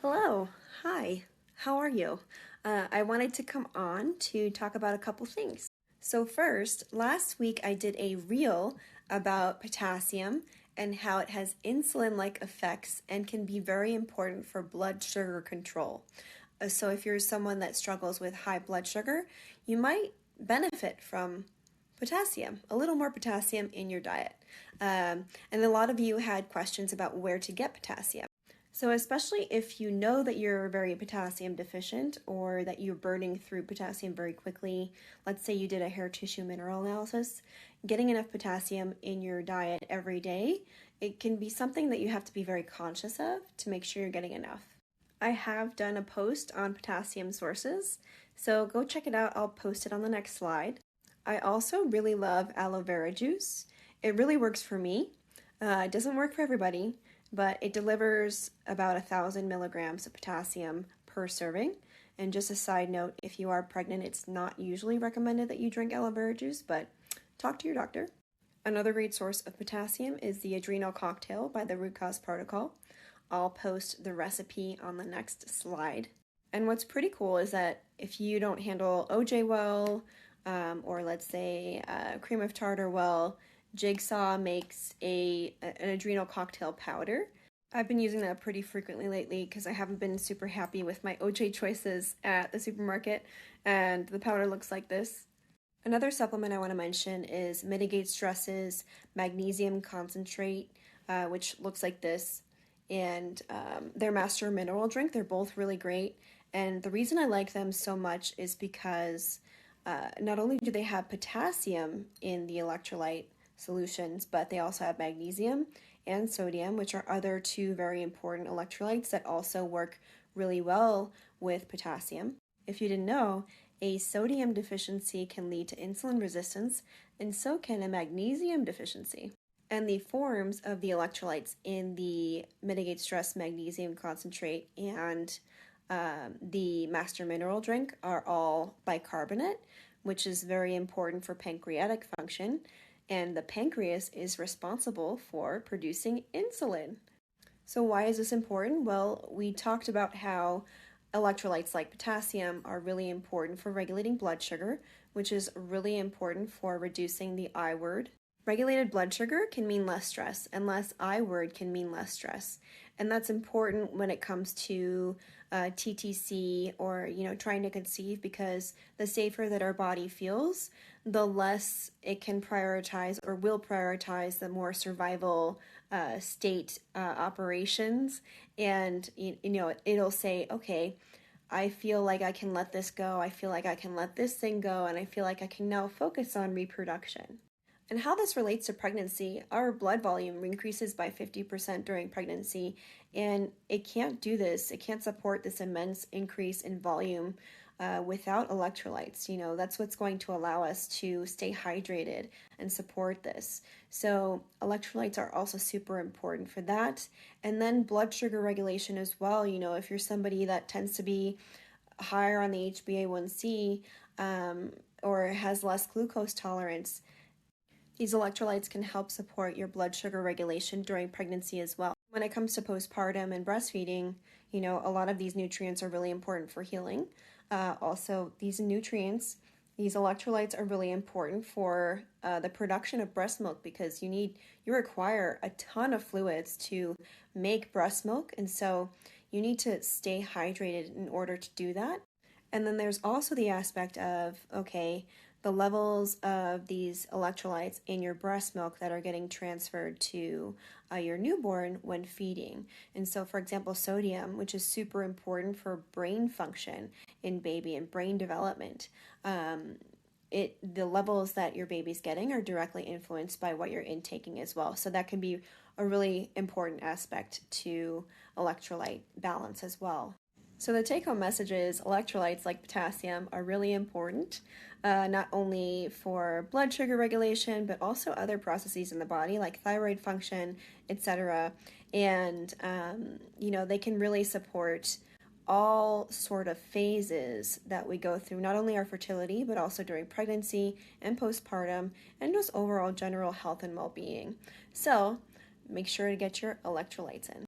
Hello, hi, how are you? I wanted to come on to talk about a couple things. So, first, last week I did a reel about potassium and how it has insulin like effects and can be very important for blood sugar control. So, if you're someone that struggles with high blood sugar, you might benefit from potassium, a little more potassium in your diet. And a lot of you had questions about where to get potassium. So, especially if you know that you're very potassium deficient or that you're burning through potassium very quickly, let's say you did a hair tissue mineral analysis, getting enough potassium in your diet every day, it can be something that you have to be very conscious of to make sure you're getting enough. I have done a post on potassium sources, so go check it out. I'll post it on the next slide. I also really love aloe vera juice. It really works for me. It doesn't work for everybody, but it delivers about 1,000 milligrams of potassium per serving. And just a side note, if you are pregnant, it's not usually recommended that you drink aloe vera juice, but talk to your doctor. Another great source of potassium is the adrenal cocktail by the Root Cause Protocol. I'll post the recipe on the next slide. And what's pretty cool is that if you don't handle OJ well, or let's say cream of tartar well, Jigsaw makes an adrenal cocktail powder. I've been using that pretty frequently lately because I haven't been super happy with my OJ choices at the supermarket, and the powder looks like this. Another supplement I want to mention is Mitigate Stress's magnesium concentrate, which looks like this, and their Master Mineral drink. They're both really great, and the reason I like them so much is because not only do they have potassium in the electrolyte solutions, but they also have magnesium and sodium, which are other two very important electrolytes that also work really well with potassium. If you didn't know, a sodium deficiency can lead to insulin resistance, and so can a magnesium deficiency. And the forms of the electrolytes in the Mitigate Stress magnesium concentrate and the Master Mineral drink are all bicarbonate, which is very important for pancreatic function. And the pancreas is responsible for producing insulin. So why is this important? Well, we talked about how electrolytes like potassium are really important for regulating blood sugar, which is really important for reducing the I word. Regulated blood sugar can mean less stress, and less I word can mean less stress. And that's important when it comes to TTC or, trying to conceive, because the safer that our body feels, the less it can prioritize or will prioritize the more survival state operations. And, it'll say, okay, I feel like I can let this go. I feel like I can let this thing go. And I feel like I can now focus on reproduction. And how this relates to pregnancy, our blood volume increases by 50% during pregnancy, and it can't do this. It can't support this immense increase in volume without electrolytes. That's what's going to allow us to stay hydrated and support this. So electrolytes are also super important for that. And then blood sugar regulation as well. If you're somebody that tends to be higher on the HbA1c or has less glucose tolerance, these electrolytes can help support your blood sugar regulation during pregnancy as well. When it comes to postpartum and breastfeeding, a lot of these nutrients are really important for healing. Also, these electrolytes are really important for the production of breast milk, because you require a ton of fluids to make breast milk, and so you need to stay hydrated in order to do that. And then there's also the aspect of, the levels of these electrolytes in your breast milk that are getting transferred to your newborn when feeding. And so, for example, sodium, which is super important for brain function in baby and brain development, the levels that your baby's getting are directly influenced by what you're intaking as well. So that can be a really important aspect to electrolyte balance as well. So the take-home message is electrolytes like potassium are really important, not only for blood sugar regulation, but also other processes in the body like thyroid function, etc. And, they can really support all sort of phases that we go through, not only our fertility, but also during pregnancy and postpartum, and just overall general health and well-being. So make sure to get your electrolytes in.